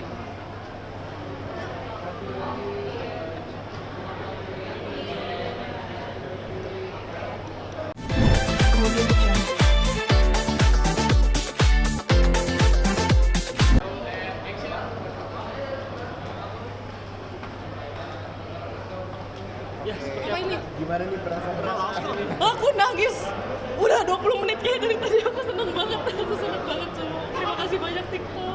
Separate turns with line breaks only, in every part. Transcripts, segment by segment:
Ya,
Apa ini?
Gimana nih perasaan?
Aku nangis. Udah 20 menit kayak dari tadi aku seneng banget. Aku seneng banget semua. Terima kasih banyak TikTok.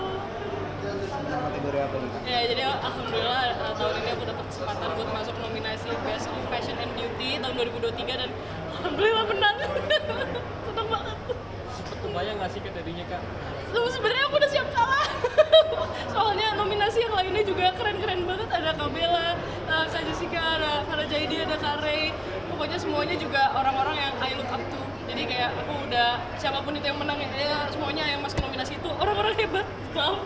Kategori apa nih?
Ya, jadi alhamdulillah tahun ini aku dapat kesempatan buat masuk nominasi Best of Fashion and Beauty tahun 2023 dan alhamdulillah menang. Seneng banget.
kebayang nggak sih tadinya Kak?
Sebenarnya aku udah siap kalah. Soalnya nominasi yang lainnya juga keren-keren banget. Ada Kak Bella, Kak Jessica, ada Farah Jaidi, ada Kak Ray. Pokoknya semuanya juga orang-orang yang I look up to. Jadi kayak aku udah, siapapun itu yang menang ya semuanya yang masuk nominasi itu orang-orang hebat. Maaf.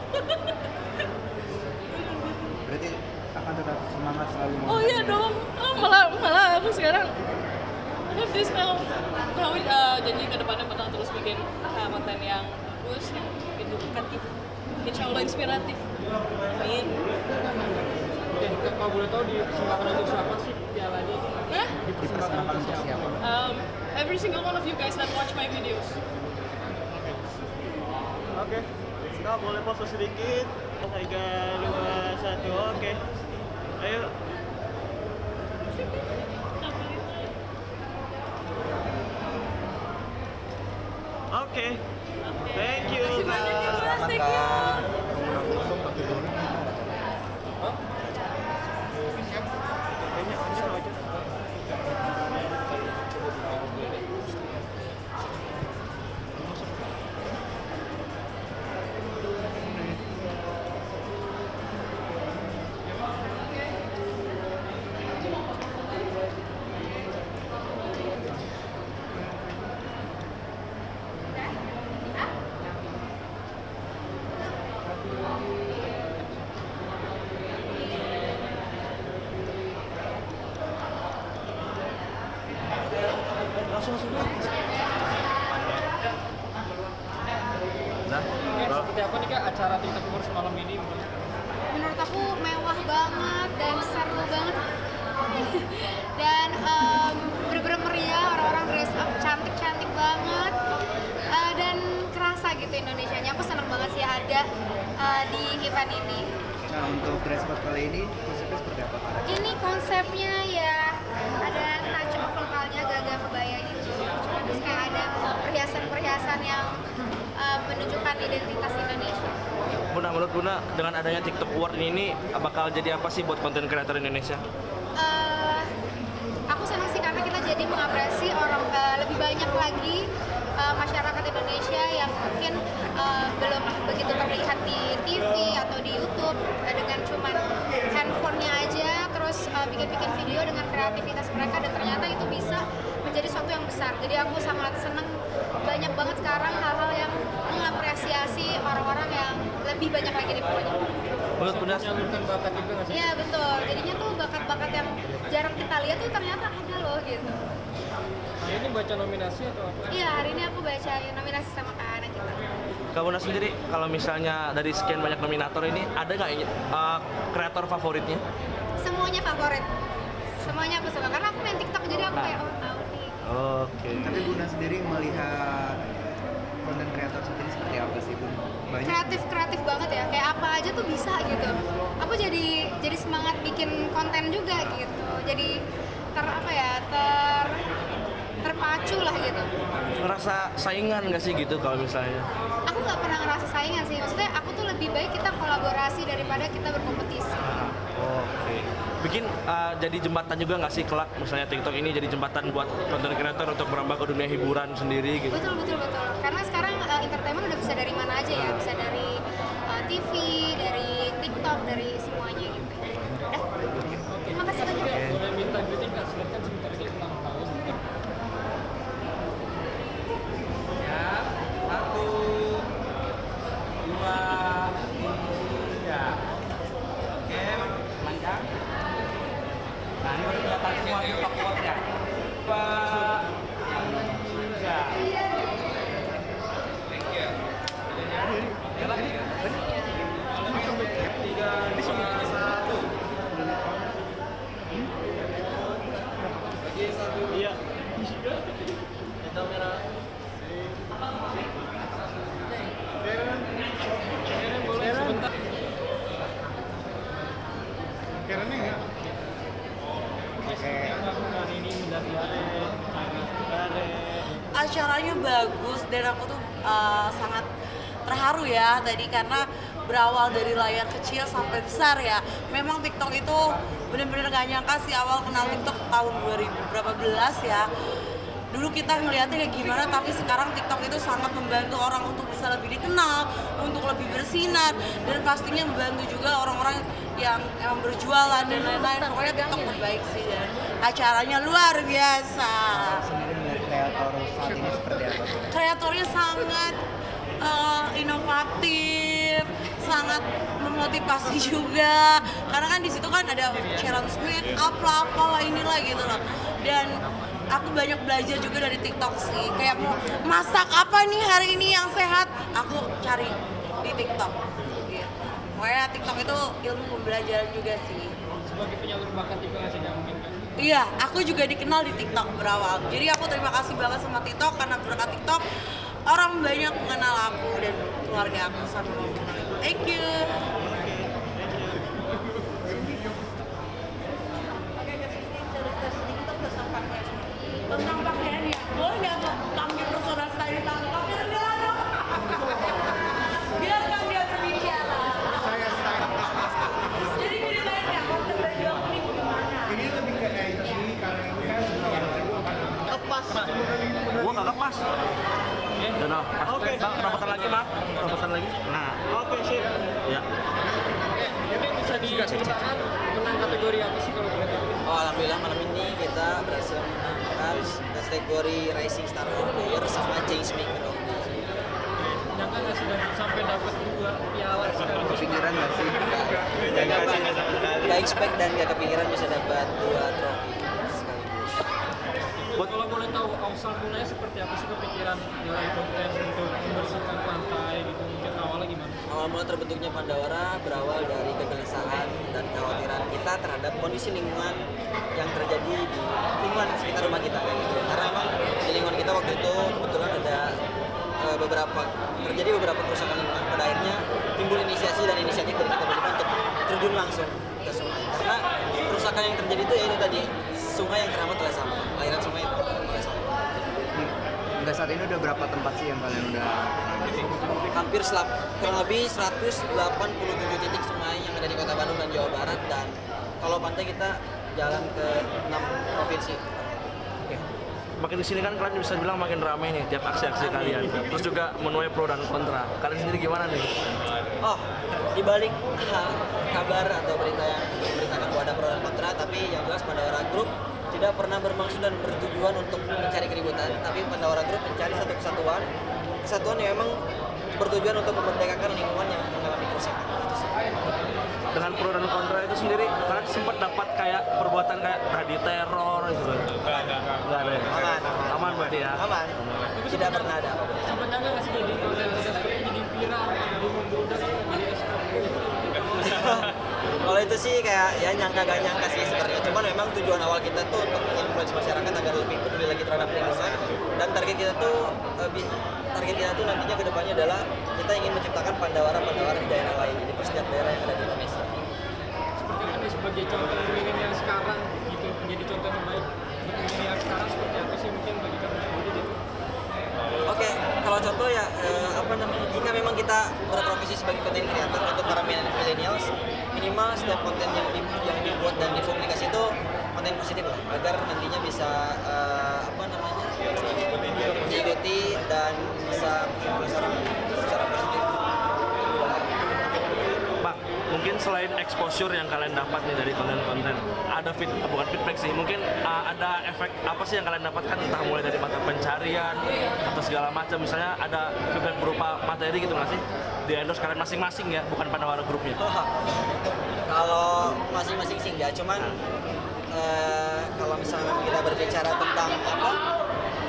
Berarti akan tetap semangat selalu.
Oh iya dong. Oh, malah aku sekarang I have this now. Janji ke depannya bakal terus bikin konten yang bagus, yang edukatif, insya Allah inspiratif. Amin.
Oke, Kak, kalau boleh tahu dipersembahkan untuk siapa sih pialanya?
Nah,
Dipersembahkan untuk siapa?
every single one of you guys that watch my videos.
Oke, Kak boleh pause sedikit. 3, 2, 1, oke. Ayo. Oke. Thank you, Kak.
Mas, thank you.
Kayaknya aja aja. Langsung.
Nah,
Oke, seperti apa nih Kak acara TikTok Awards semalam ini?
Menurut aku mewah banget dan seru banget dan bener-bener meriah, orang-orang dress up cantik-cantik banget dan kerasa gitu Indonesianya. Aku seneng banget sih ada di event ini.
nah untuk dress code kali ini konsepnya seperti apa?
Ini konsepnya ya ada touch of lokalnya, gagah kebaya gitu. Terus kayak ada perhiasan-perhiasan yang menunjukkan identitas Indonesia.
Bunda, menurut Bunda dengan adanya TikTok Award ini bakal jadi apa sih buat konten kreator Indonesia?
Aku senang sih karena kita jadi mengapresiasi orang lebih banyak lagi masyarakat Indonesia yang mungkin belum begitu terlihat di TV atau di YouTube dengan cuman handphonenya aja terus bikin-bikin video dengan kreativitas mereka dan ternyata itu bisa menjadi sesuatu yang besar. Jadi aku sangat senang banyak banget sekarang hal-hal yang mengapresiasi orang-orang yang lebih banyak lagi di bawahnya.
Menurut Bunda,
Menyalurkan bakat juga nggak sih?
Iya betul, jadinya tuh bakat-bakat yang jarang kita lihat tuh ternyata ada loh gitu.
Nah, ini baca nominasi atau apa?
Iya, hari ini aku baca nominasi sama Kak Ana kita.
Kak Bunda sendiri kalau misalnya dari sekian banyak nominator ini ada nggak kreator favoritnya?
Semuanya favorit. Semuanya aku suka karena aku main TikTok jadi aku kayak oh tahu nih.
Oke.
Tapi Bunda sendiri melihat konten kreator sendiri seperti apa sih Bun? Banyak.
Kreatif banget ya. Kayak apa aja tuh bisa gitu. Aku jadi semangat bikin konten juga gitu. Jadi terpacu lah gitu.
Ngerasa saingan nggak sih gitu kalau misalnya?
Aku nggak pernah ngerasa saingan sih. Maksudnya aku tuh lebih baik kita kolaborasi daripada kita berkompetisi.
Oke. Bikin jadi jembatan juga nggak sih kelak misalnya TikTok ini jadi jembatan buat konten kreator untuk merambah ke dunia hiburan sendiri gitu?
Betul. Karena sekarang entertainment udah bisa dari mana aja ya. Bisa dari TV, dari TikTok, dari semuanya gitu. Udah. Terima kasih banyak.
Boleh minta greeting Kak, silakan sebentar lagi ulang tahun.
Ya, 1, 2, 3. Oke, panjang. Nah, ini udah kelihatan semua TikTok Award-nya. 2, 3. Thank you. Ya lagi.
bagus dan aku tuh sangat terharu ya tadi karena berawal dari layar kecil sampai besar ya. Memang TikTok itu bener-bener gak nyangka sih awal kenal TikTok tahun 2000 berapa belas ya. Dulu kita ngeliatnya kayak gimana, tapi sekarang TikTok itu sangat membantu orang untuk bisa lebih dikenal, untuk lebih bersinar, dan pastinya membantu juga orang-orang yang emang berjualan dan lain-lain. Pokoknya TikTok terbaik sih, dan acaranya luar biasa.
Sendiri melihat kreator saat ini seperti apa?
Kreatornya sangat inovatif, sangat memotivasi juga. Karena kan di situ kan ada challenge make up lah, apalah inilah gitu loh. Dan aku banyak belajar juga dari TikTok sih. Kayak mau masak apa nih hari ini yang sehat, aku cari di TikTok. Gitu. Pokoknya TikTok itu ilmu pembelajaran juga sih.
Sebagai penyalur bakat juga nggak sih, nggak mungkin kan?
Iya, aku juga dikenal di TikTok berawal. Jadi aku terima kasih banget sama TikTok karena berkat TikTok orang banyak mengenal aku dan keluarga aku sama mengenal. Thank you. Tentang pakaian ya, boleh nggak panggil personal style tangkap? Biarkan dia berbicara. Jadi ceritain ya, konsep baju aku ini gimana?
Ini lebih ke edgy karena ini kan sebenarnya
Lepas.
Gua nggak lepas. Ya, no. Oke. Bang, rapatan lagi, Mak. Rapatan lagi. Nah,
oke sip.
ya.
Mungkin bisa diceritakan menang kategori apa sih kalau boleh tahu?
Oh, alhamdulillah malam ini kita berhasil menangkan kategori Rising Star of the Year sama Change Maker of the Year.
Nyangka nggak sih dan sampai dapat 2 piala sekaligus?
Kepikiran nggak sih?
Gak expect dan gak kepikiran bisa dapat 2 trofi sekaligus.
Kalau boleh tahu awal mulanya seperti apa sih kepikiran jalan konten untuk membersihkan pantai gitu? Mungkin awalnya gimana?
Awal mula terbentuknya Pandawara berawal dari kegelisahan dan kekhawatiran kita terhadap kondisi lingkungan yang terjadi di lingkungan sekitar rumah kita kayak gitu. Karena emang di lingkungan kita waktu itu kebetulan ada terjadi beberapa kerusakan lingkungan. Pada akhirnya timbul inisiasi dan inisiatif dari kita berdua untuk terjun langsung ke sungai. Karena kerusakan yang terjadi itu yaitu tadi sungai yang terhambat oleh sampah, aliran sungai yang terhambat oleh sampah.
Hingga saat ini udah berapa tempat sih yang kalian udah?
Hampir kurang lebih 187 titik sungai yang ada di Kota Bandung dan Jawa Barat, dan kalau pantai kita jalan ke 6 provinsi.
Makin di sini kan kalian bisa bilang makin ramai nih tiap aksi-aksi kalian. Terus juga menuai pro dan kontra. Kalian sendiri gimana nih?
Oh, di balik kabar atau berita yang memberitakan bahwa ada pro dan kontra, tapi yang jelas Pandawara Group tidak pernah bermaksud dan bertujuan untuk mencari keributan, tapi Pandawara Group mencari satu kesatuan yang memang bertujuan untuk memerdekakan lingkungan yang mengalami kerusakan.
Dengan pro dan kontra itu sendiri, kalian sempat dapat kayak perbuatan kayak tadi teror gitu. Enggak ada. Ya? Aman berarti ya.
Aman. Tidak pernah ada apa-apa.
Sampai nyangka nggak sih jadi konten seperti ini jadi viral, jadi membludak, jadi SKP?
Kalau itu sih kayak ya nyangka gak nyangka sih sebenarnya. Cuman memang tujuan awal kita tuh untuk influence masyarakat agar lebih peduli lagi terhadap lingkungan, dan target kita tuh nantinya kedepannya adalah kita ingin menciptakan Pandawara di daerah lain, jadi di setiap daerah yang ada di Indonesia.
Seperti kan sebagai contoh milenial sekarang gitu, menjadi contoh yang baik untuk milenial sekarang seperti apa sih mungkin bagi kamu sendiri gitu?
Oke, kalau contoh ya jika memang kita berprofesi sebagai content creator untuk para millennials, minimal setiap konten yang dibuat dan dipublikasi itu konten positif lah, agar nantinya bisa diikuti dan bisa menginfluence orang secara positif.
Bang, mungkin selain exposure yang kalian dapat nih dari konten-konten, ada bukan feedback sih, mungkin ada efek apa sih yang kalian dapatkan, entah mulai dari mata pencarian atau segala macam, misalnya ada feedback berupa materi gitu nggak sih? Di endorse kalian masing-masing ya, bukan Pandawara grupnya.
Kalau masing-masing sih enggak, cuman kalau misalnya kita berbicara tentang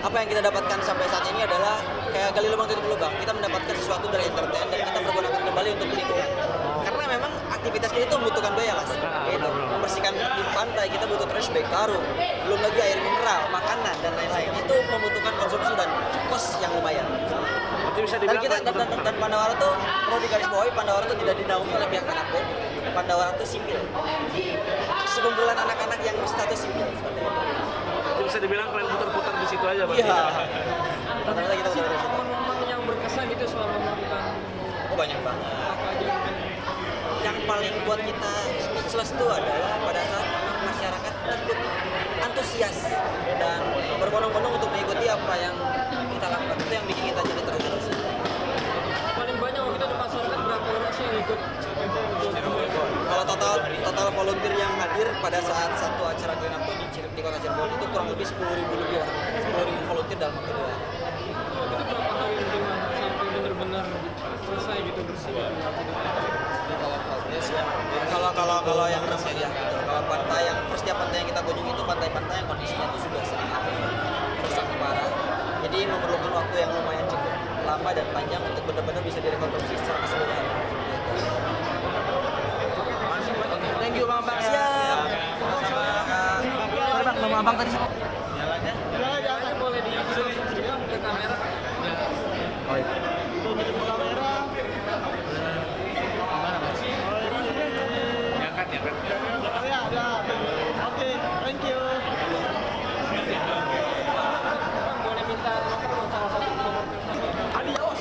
apa yang kita dapatkan sampai saat ini adalah kayak gali lubang tutup lubang. Kita mendapatkan sesuatu dari entertain dan kita pergunakan kembali untuk lingkungan. Karena memang aktivitas kita itu membutuhkan biaya, Mas. Gitu. Membersihkan di pantai kita butuh trash bag, karung, belum lagi air mineral, makanan dan lain-lain. Itu membutuhkan konsumsi dan kos yang lumayan.
Bisa
Dan
dibilang
kita dan Pandawara tuh perlu digarisbawahi, Pandawara tuh tidak dinaungi oleh pihak manapun. Pandawara tuh sipil. Sekumpulan anak-anak yang status sipil seperti itu.
Bisa dibilang kalian putar-putar di situ aja, Bang.
Iya. Rata-rata kita udah dari situ. banget. Yang paling buat kita speechless itu adalah pada saat masyarakat ikut antusias dan berbondong-bondong untuk mengikuti apa yang kita lakukan. Itu yang bikin kita jadi terus.
Paling banyak waktu itu di masyarakat berapa orang sih yang ikut?
Kalau total volunteer yang hadir pada saat satu acara Clean Up di Kota Cirebon itu kurang lebih 10.000 lebih orang. 10.000 volunteer dalam waktu 2 hari.
Itu berapa hari minimal sampai benar-benar selesai gitu bersih gitu?
Kalau yang namanya ya, kalau pantai yang setiap pantai yang kita kunjungi itu pantai-pantai yang kondisinya itu sudah sangat rusak parah. Jadi memerlukan waktu yang lumayan cukup lama dan panjang untuk benar-benar bisa direkonstruksi secara keseluruhan.
Thank you Bang Abang.
Siap. Sama
Sorry Bang, nama Abang tadi siapa?
Jalannya boleh di zoom juga ke kamera.
Oh iya.
Oke, thank you.
Boleh minta nomor salah satu nomor.
Adios.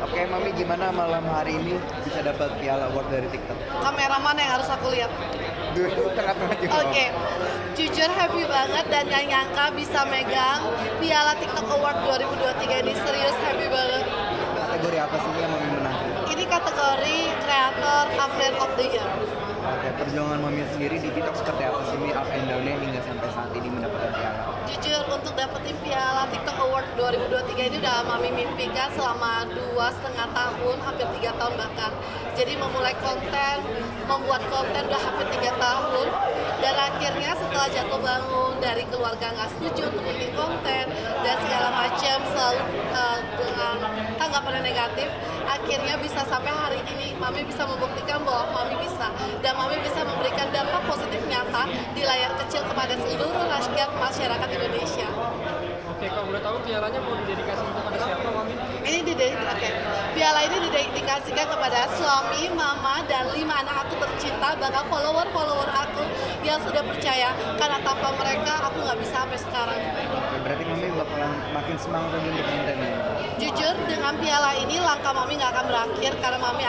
Oke Mami, gimana malam hari ini bisa dapat piala award dari TikTok?
Kameraman yang harus aku lihat.
Tengah-tengah juga.
Oke, jujur happy banget dan gak nyangka bisa megang piala TikTok Award 2023 ini. Serius happy banget.
Kategori apa sih yang Mami menang?
Ini kategori Creator Update of the Year.
Oke, perjuangan Mami sendiri di TikTok seperti apa sih Mi up and down-nya hingga sampai saat ini mendapatkan piala?
Jujur untuk dapetin piala TikTok Award 2023 ini udah Mami mimpikan selama 2,5 tahun, hampir 3 tahun bahkan. Jadi memulai konten, membuat konten udah hampir 3 tahun. Dan akhirnya setelah jatuh bangun dari keluarga nggak setuju untuk bikin konten dan segala macam selalu dengan tanggapan negatif, akhirnya bisa sampai hari ini Mami bisa membuktikan bahwa Mami bisa dan Mami bisa memberikan dampak positif nyata di layar kecil kepada seluruh rakyat masyarakat Indonesia.
Oke, kalau boleh tahu pialanya mau didedikasikan kepada siapa, Mami?
Ini piala ini didedikasikan kepada suami, mama, dan 5 anak aku tercinta, bahkan follower aku yang sudah percaya karena tanpa mereka aku nggak bisa sampai sekarang.
Oke, berarti Mami bakalan makin semangat lagi untuk konten ini.
Jujur dengan piala ini langkah Mami nggak akan berakhir karena Mami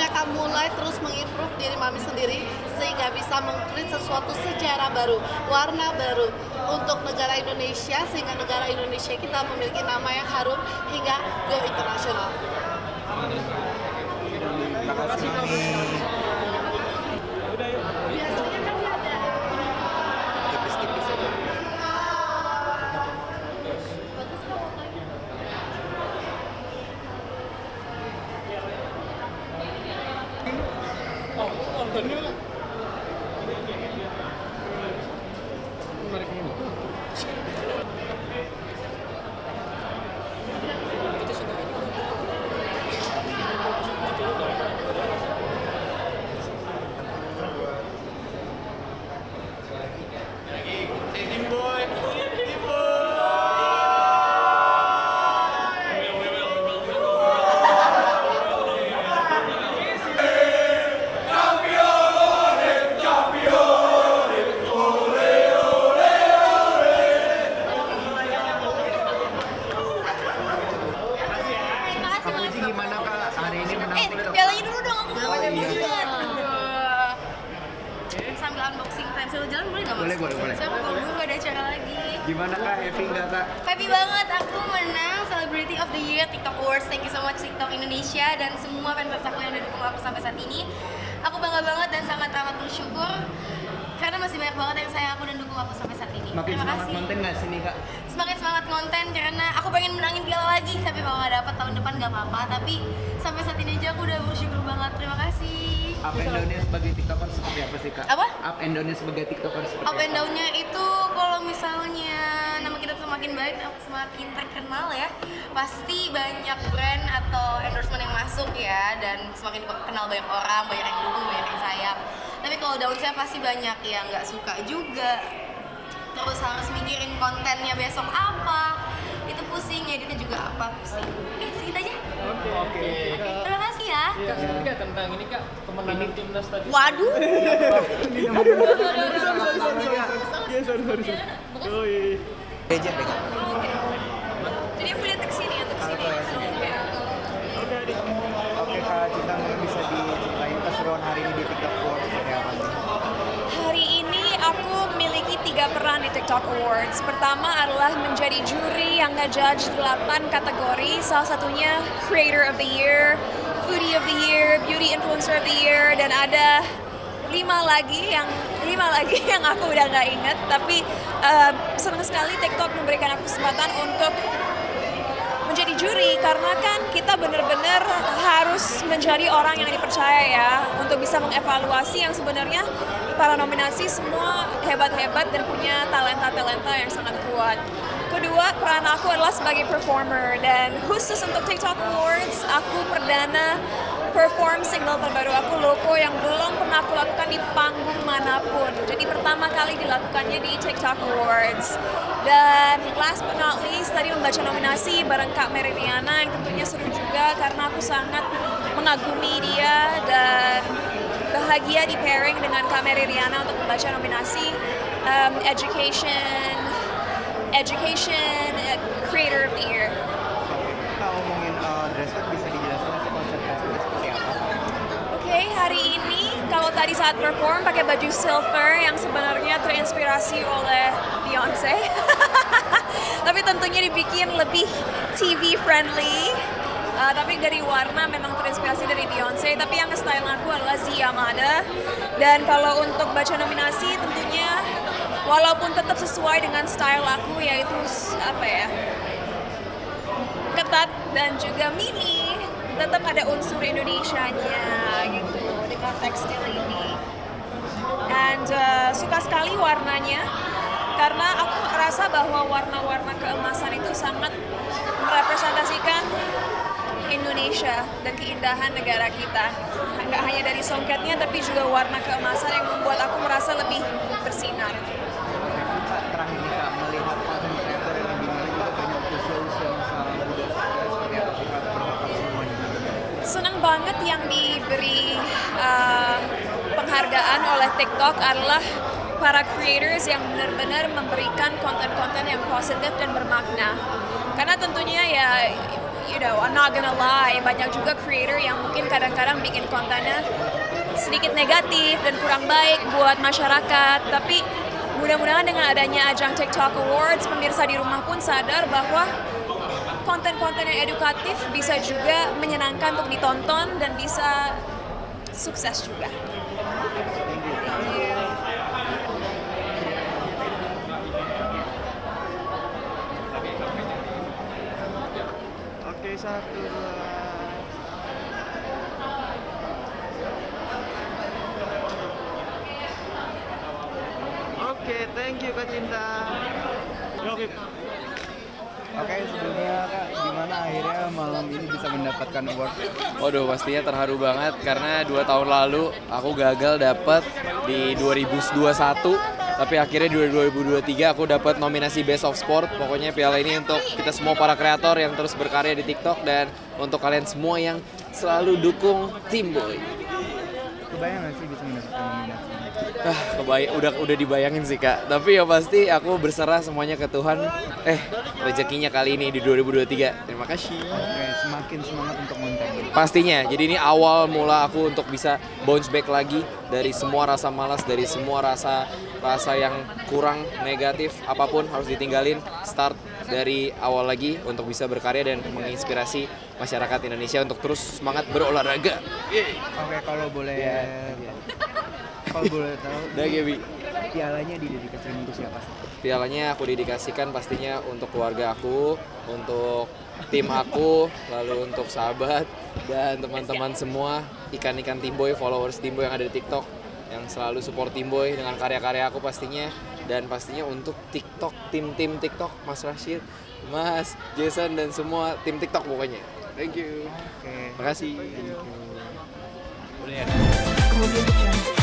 akan mulai terus mengimprove diri Mami sendiri sehingga bisa meng-create sesuatu sejarah baru, warna baru untuk negara Indonesia sehingga negara Indonesia kita memiliki nama yang harum hingga go internasional.
Terima kasih Mami.
Biasanya kan ada
Tipis-tipis aja.
bagus kok fotonya.
Puji gimana Kak hari ini menang TikTok?
Pialanya dulu dong, aku mau
iya.
sambil unboxing time sambil jalan boleh nggak mas?
Boleh.
Saya mau dulu nggak ada acara lagi.
Gimana Kak, happy nggak Kak?
Happy banget, aku menang Celebrity of the Year TikTok Awards. Thank you so much TikTok Indonesia dan semua fans aku yang udah dukung aku sampai saat ini. Aku bangga banget dan sangat amat bersyukur karena masih banyak banget yang sayang aku dan dukung aku sampai saat ini.
Makin
Terima
semangat
kasih.
konten nggak sini Kak?
Semakin semangat konten karena aku pengen menangin piala lagi. Tapi kalau nggak dapat tahun depan nggak apa-apa. Tapi sampai saat ini aja aku udah bersyukur banget. Terima kasih.
Up and down-nya sebagai TikToker seperti apa sih Kak?
Apa?
Up and down-nya sebagai TikToker seperti
Up and down-nya itu kalau misalnya nama kita tuh semakin baik, semakin terkenal ya, pasti banyak brand atau endorsement yang masuk ya, dan semakin kenal banyak orang, banyak yang dukung, banyak yang sayang. Tapi kalau daun saya pasti banyak yang nggak suka juga, terus harus mikirin kontennya besok apa, itu pusing, editnya juga apa, pusing. Oke, segitu aja.
Oke.
Terima kasih ya.
Kak, sedikit tentang ini Kak, kemenangan timnas tadi.
Waduh.
Legend deh Kak.
Jadi aku lihat ke sini atau ke sini?
Oke Kak Cinta, mungkin bisa diceritain keseruan hari ini di TikTok Awards seperti apa sih?
Hari ini aku memiliki 3 peran di TikTok Awards. Pertama adalah menjadi juri yang nge-judge 8 kategori, salah satunya Creator of the Year, Foodie of the Year, Beauty Influencer of the Year, dan ada 5 lagi yang aku udah nggak inget. Tapi senang sekali TikTok memberikan aku kesempatan untuk menjadi juri, karena kan kita benar-benar harus menjadi orang yang dipercaya ya untuk bisa mengevaluasi yang sebenarnya para nominasi semua hebat-hebat dan punya talenta-talenta yang sangat kuat. Kedua, peran aku adalah sebagai performer, dan khusus untuk TikTok Awards aku perdana perform single terbaru aku, Loco, yang belum pernah aku lakukan di panggung manapun. Jadi pertama kali dilakukannya di TikTok Awards. Dan last but not least, tadi membaca nominasi bareng Kak Meridiana yang tentunya seru juga karena aku sangat mengagumi dia dan bahagia di pairing dengan Kak Meridiana untuk membaca nominasi Education Creator of the Year.
Kalau ngomongin dress code, bisa dijelaskan sih konsep dress code seperti apa?
Oke, hari ini kalau tadi saat perform pakai baju silver yang sebenarnya terinspirasi oleh Beyonce. Tapi tentunya dibikin lebih TV friendly. Tapi dari warna memang terinspirasi dari Beyonce, tapi yang style aku adalah Zia Yamada. Dan kalau untuk baca nominasi tentunya walaupun tetap sesuai dengan style aku, yaitu ketat dan juga mini, tetap ada unsur Indonesianya gitu dengan tekstil ini. And suka sekali warnanya karena aku merasa bahwa warna-warna keemasan itu sangat merepresentasikan Indonesia dan keindahan negara kita. Nggak hanya dari songketnya, tapi juga warna keemasan yang membuat aku merasa lebih bersinar.
Terakhir nih Kak, melihat konten kreator yang dimana juga banyak usul-usul masalah budaya seperti apa sih Kak berbakat semuanya?
Senang banget yang diberi penghargaan oleh TikTok adalah para creators yang benar-benar memberikan konten-konten yang positif dan bermakna. Karena tentunya ya, I'm not gonna lie, banyak juga creator yang mungkin kadang-kadang bikin kontennya sedikit negatif dan kurang baik buat masyarakat. Tapi mudah-mudahan dengan adanya ajang TikTok Awards, pemirsa di rumah pun sadar bahwa konten-konten yang edukatif bisa juga menyenangkan untuk ditonton dan bisa sukses juga.
Oke, 1, 2. Oke, thank you Kak Cinta. Oke, sebelumnya Kak, gimana akhirnya malam ini bisa mendapatkan award?
Waduh, pastinya terharu banget karena 2 tahun lalu aku gagal dapat di 2021, tapi akhirnya di 2023 aku dapat nominasi Best of Sport. Pokoknya piala ini untuk kita semua para kreator yang terus berkarya di TikTok dan untuk kalian semua yang selalu dukung Team Boy.
Kebayang nggak sih bisa mendapatkan nominasi?
Udah dibayangin sih Kak, tapi ya pasti aku berserah semuanya ke Tuhan. Rezekinya kali ini di 2023. Terima kasih.
Oke, semakin semangat untuk konten.
Pastinya, jadi ini awal mula aku untuk bisa bounce back lagi dari semua rasa malas, dari semua rasa yang kurang negatif, apapun harus ditinggalin. Start dari awal lagi untuk bisa berkarya dan menginspirasi masyarakat Indonesia untuk terus semangat berolahraga.
Oke, kalau boleh tahu, pialanya didedikasikan untuk siapa sih?
Pialanya aku dedikasikan pastinya untuk keluarga aku, untuk tim aku, lalu untuk sahabat dan teman-teman semua, ikan-ikan Team Boy, followers Team Boy yang ada di TikTok. yang selalu support Tim Boy dengan karya-karya aku pastinya, dan pastinya untuk TikTok, tim TikTok, Mas Rashid, Mas Jason dan semua tim TikTok pokoknya. Thank you. Makasih.
Udah ya.